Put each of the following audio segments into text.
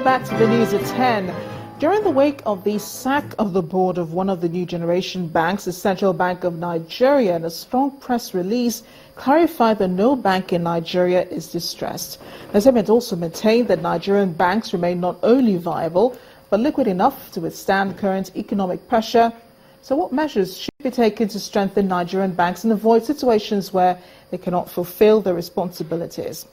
back to the news at 10. During the wake of the sack of the board of one of the new generation banks, the Central Bank of Nigeria, in a strong press release, clarified that no bank in Nigeria is distressed. The statement also maintained that Nigerian banks remain not only viable, but liquid enough to withstand current economic pressure. So what measures should be taken to strengthen Nigerian banks and avoid situations where they cannot fulfill their responsibilities?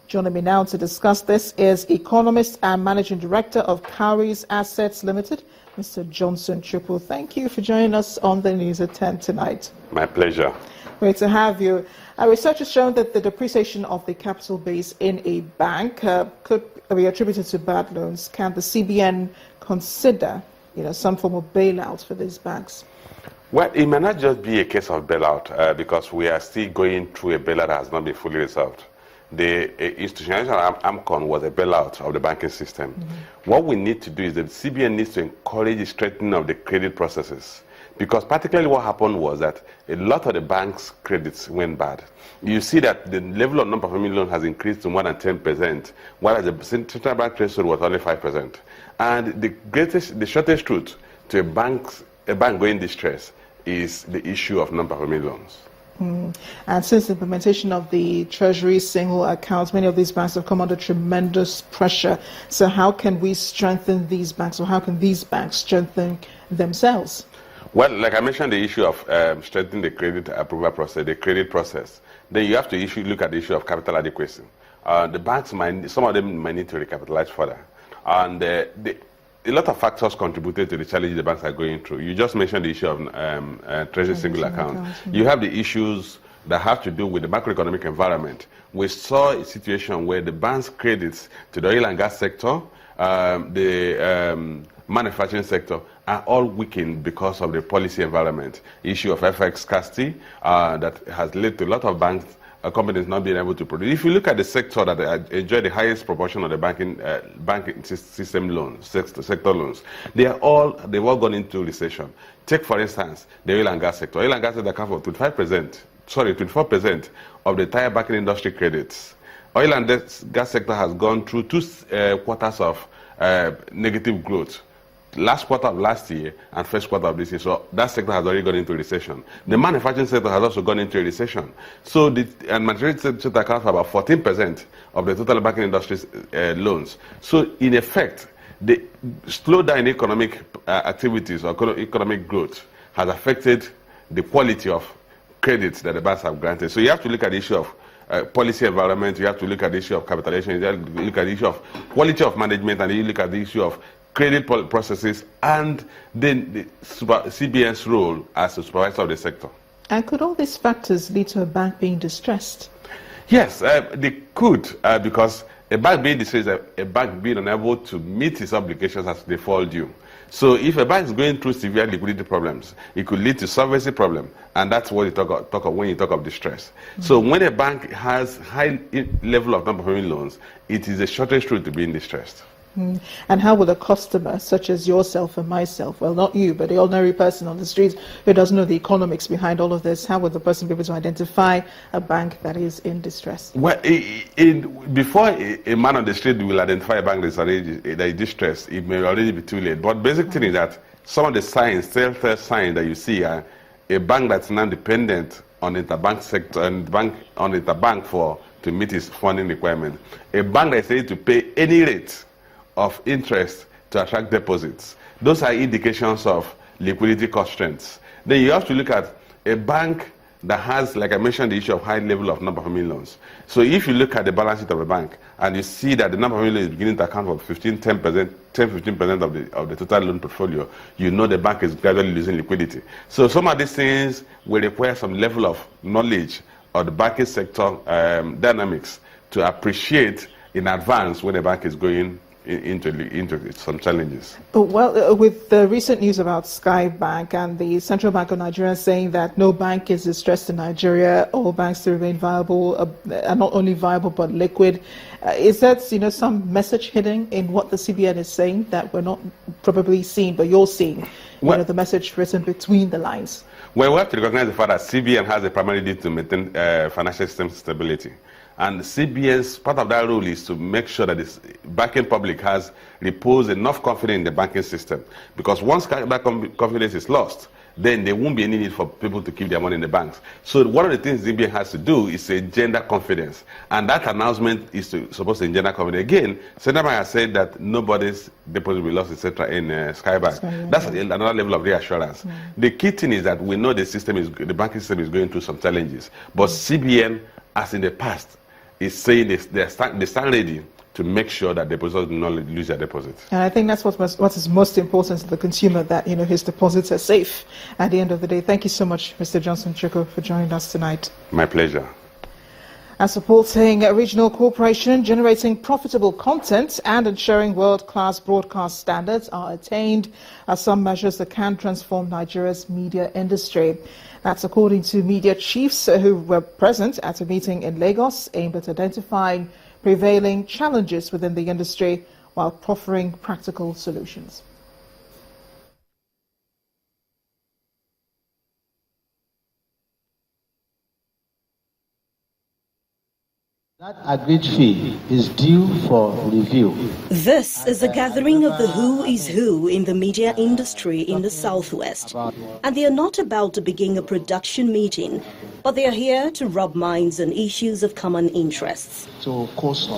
Joining me now to discuss this is economist and managing director of Cowries Assets Limited, Mr. Johnson Chupu. Thank you for joining us on the News at 10 tonight. My pleasure. Great to have you. Research has shown that the depreciation of the capital base in a bank could be attributed to bad loans. Can the CBN consider, some form of bailout for these banks? Well, it may not just be a case of bailout because we are still going through a bailout that has not been fully resolved. The institutionalization of AMCON was a bailout of the banking system. What we need to do is that the CBN needs to encourage the strengthening of the credit processes, because particularly what happened was that a lot of the bank's credits went bad. You see that the level of non-performing loans has increased to more than 10%, whereas the central bank threshold was only 5%. And the shortest route to a bank going distress is the issue of non-performing loans. And since the implementation of the Treasury single account, many of these banks have come under tremendous pressure. So how can we strengthen these banks, or how can these banks strengthen themselves? Well, like I mentioned, the issue of strengthening the credit approval process, the credit process, then you have to look at the issue of capital adequacy. The banks, some of them might need to recapitalize further. And a lot of factors contributed to the challenge the banks are going through. You just mentioned the issue of Treasury single account. You have the issues that have to do with the macroeconomic environment. We saw a situation where the bank's credits to the oil and gas sector, the manufacturing sector, are all weakened because of the policy environment. Issue of FX scarcity that has led to a lot of banks companies not being able to produce. If you look at the sector that enjoy the highest proportion of the banking system loans, sector loans, they've all gone into recession. Take, for instance, the oil and gas sector. Oil and gas sector account for 24% of the entire banking industry credits. Oil and gas sector has gone through two quarters of negative growth. Last quarter of last year and first quarter of this year, so that sector has already gone into recession. The manufacturing sector has also gone into a recession. So the manufacturing sector accounts for about 14% of the total banking industry's loans. So in effect, the slowdown in economic activities or economic growth has affected the quality of credits that the banks have granted. So you have to look at the issue of policy environment, you have to look at the issue of capitalization, you have to look at the issue of quality of management, and you look at the issue of credit processes, and then the CBN's role as a supervisor of the sector. And could all these factors lead to a bank being distressed? Yes, they could, because a bank being distressed is a bank being unable to meet its obligations as they fall due. So if a bank is going through severe liquidity problems, it could lead to solvency problem, and that's what you talk of when you talk of distress. So when a bank has high level of non-performing loans, it is the shortest route to being distressed. And how will a customer such as yourself and myself, well, not you, but the ordinary person on the streets who doesn't know the economics behind all of this, how will the person be able to identify a bank that is in distress? Well, before a man on the street will identify a bank that is distressed, it may already be too late. But basic thing is that some of the signs, telltale signs that you see are a bank that's not dependent on interbank sector and on interbank to meet its funding requirement. A bank that is ready to pay any rate of interest to attract deposits. Those are indications of liquidity constraints. Then you have to look at a bank that has, like I mentioned, the issue of high level of non-performing loans. So if you look at the balance sheet of a bank and you see that the non-performing loan is beginning to account for 10-15% of the total loan portfolio, you know the bank is gradually losing liquidity. So some of these things will require some level of knowledge of the banking sector dynamics to appreciate in advance when a bank is going into some challenges. Well, with the recent news about Sky Bank and the Central Bank of Nigeria saying that no bank is distressed in Nigeria, all banks to remain viable, are not only viable but liquid, is that some message hidden in what the CBN is saying that we're not probably seeing, but you're seeing? The message written between the lines. Well, we have to recognize the fact that CBN has a primary duty to maintain financial system stability. And CBN's part of that role is to make sure that the banking public has reposed enough confidence in the banking system. Because once that confidence is lost, then there won't be any need for people to keep their money in the banks. So one of the things CBN has to do is to engender confidence. And that announcement is supposed to engender confidence. Again, Central Bank has said that nobody's deposit will be lost in Skybank. That's another level of reassurance. The key thing is that we know the banking system is going through some challenges. But CBN, as in the past, is saying they stand ready to make sure that depositors do not lose their deposits. And I think that's what is most important to the consumer, that his deposits are safe at the end of the day. Thank you so much, Mr. Johnson Chukwu, for joining us tonight. My pleasure. And supporting a regional corporation generating profitable content and ensuring world-class broadcast standards are attained are some measures that can transform Nigeria's media industry. That's according to media chiefs who were present at a meeting in Lagos aimed at identifying prevailing challenges within the industry while proffering practical solutions. That agreed fee is due for review. This is a gathering of the who is who in the media industry in the Southwest. And they are not about to begin a production meeting, but they are here to rub minds on issues of common interests.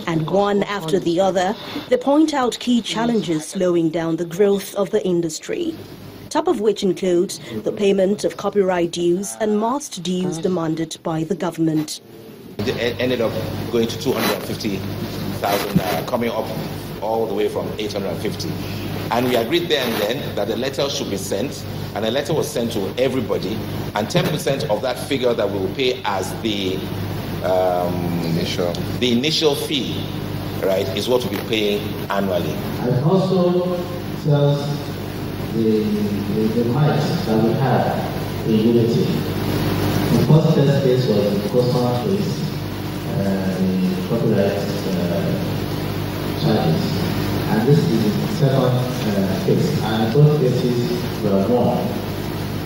And one after the other, they point out key challenges slowing down the growth of the industry. Top of which includes the payment of copyright dues and mast dues demanded by the government. It ended up going to 250,000, coming up all the way from 850. And we agreed there and then that a letter should be sent, and a letter was sent to everybody, and 10% of that figure that we will pay as the initial fee, right, is what we'll be paying annually. And also tells the might that we have in unity. The first test case was the customer case, the copyright charges. And this is the second case. And both cases were won.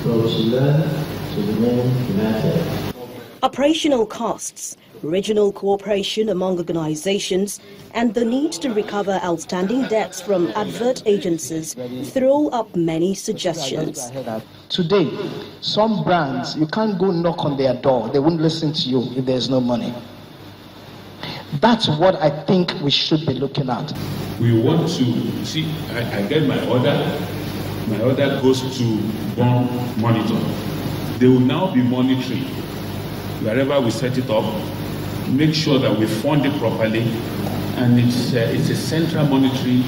So we should learn to remain united. Operational costs, regional cooperation among organizations, and the need to recover outstanding debts from advert agencies throw up many suggestions. Today, some brands, you can't go knock on their door. They won't listen to you if there's no money. That's what I think we should be looking at. We want to see, I get my order goes to Bond Monitor. They will now be monitoring wherever we set it up, make sure that we fund it properly, and it's a central monitoring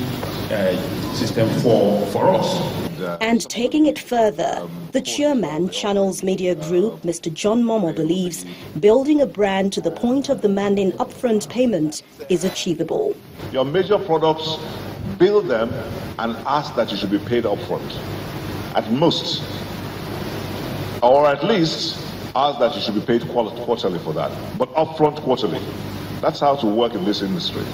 system for us. And taking it further, the chairman, Channels Media Group, Mr. John Momo, believes building a brand to the point of demanding upfront payment is achievable. Your major products, build them and ask that you should be paid upfront, at most. Or at least ask that you should be paid quarterly for that, but upfront quarterly. That's how to work in this industry.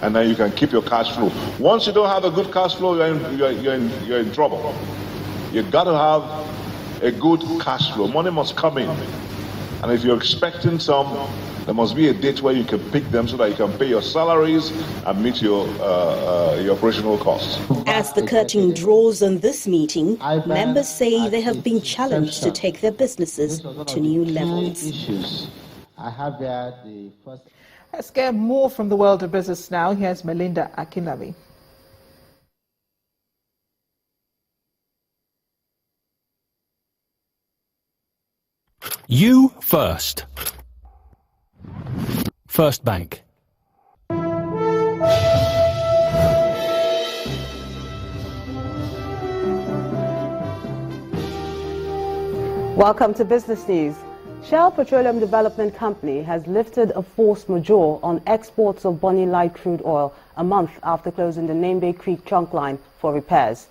And then you can keep your cash flow. Once you don't have a good cash flow, you're in trouble. You've got to have a good cash flow. Money must come in. And if you're expecting some, there must be a date where you can pick them so that you can pay your salaries and meet your operational costs. As the curtain draws on this meeting, members say they have been challenged to take their businesses to new levels. Let's get more from the world of business now. Here's Melinda Akinlami. You first. First Bank. Welcome to Business News. Shell Petroleum Development Company has lifted a force majeure on exports of Bonny Light crude oil a month after closing the Nembe Creek trunk line for repairs.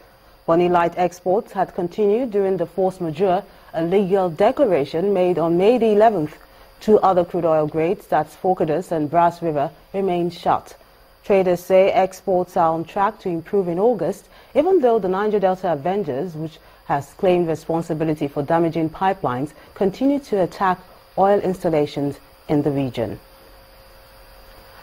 Bonny Light exports had continued during the force majeure, a legal declaration made on May the 11th. Two other crude oil grades, that's Forkadus and Brass River, remain shut. Traders say exports are on track to improve in August, even though the Niger Delta Avengers, which has claimed responsibility for damaging pipelines, continue to attack oil installations in the region.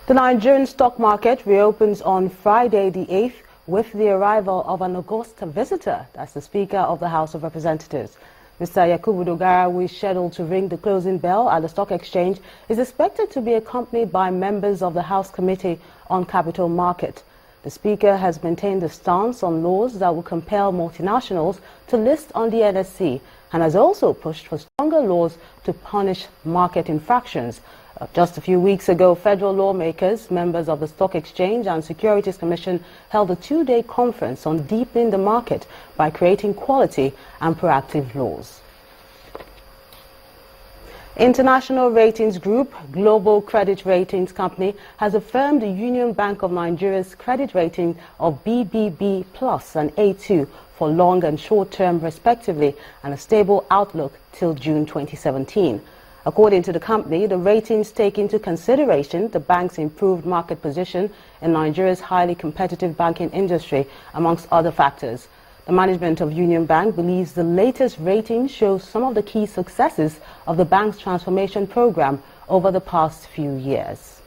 The Nigerian stock market reopens on Friday the 8th with the arrival of an august visitor. That's the Speaker of the House of Representatives. Mr. Yakubu Dogara, who is scheduled to ring the closing bell at the stock exchange, is expected to be accompanied by members of the House Committee on Capital Market. The Speaker has maintained a stance on laws that will compel multinationals to list on the NSE and has also pushed for stronger laws to punish market infractions. Just a few weeks ago, federal lawmakers, members of the Stock Exchange and Securities Commission held a two-day conference on deepening the market by creating quality and proactive laws. International ratings group Global Credit Ratings Company has affirmed the Union Bank of Nigeria's credit rating of BBB Plus and A2 for long and short term respectively, and a stable outlook till June 2017. According to the company, the ratings take into consideration the bank's improved market position in Nigeria's highly competitive banking industry, amongst other factors. The management of Union Bank believes the latest rating shows some of the key successes of the bank's transformation program over the past few years.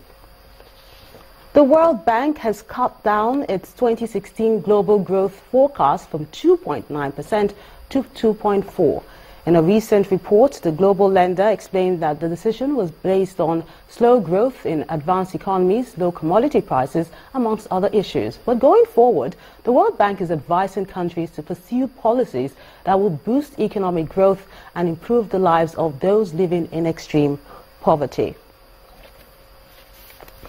The World Bank has cut down its 2016 global growth forecast from 2.9% to 2.4%. In a recent report, the global lender explained that the decision was based on slow growth in advanced economies, low commodity prices, amongst other issues. But going forward, the World Bank is advising countries to pursue policies that will boost economic growth and improve the lives of those living in extreme poverty.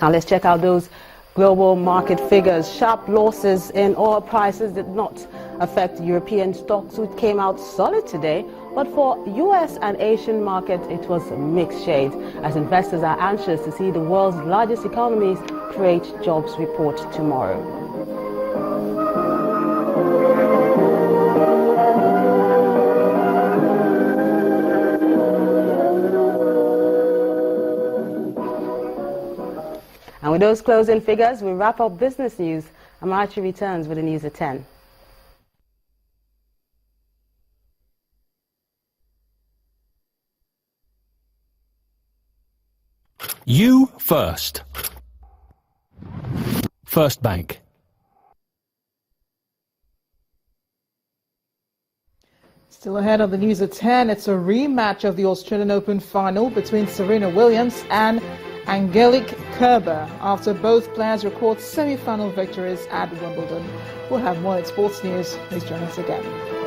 Now let's check out those global market figures. Sharp losses in oil prices did not affect European stocks, which came out solid today. But for US and Asian markets, it was a mixed shade, as investors are anxious to see the world's largest economies create jobs report tomorrow. And with those closing figures, we wrap up business news. Majeure returns with the news at 10. You first. First Bank. Still ahead of the news at 10, it's a rematch of the Australian Open final between Serena Williams and Angelique Kerber after both players record semi-final victories at Wimbledon. We'll have more in sports news. Please join us again.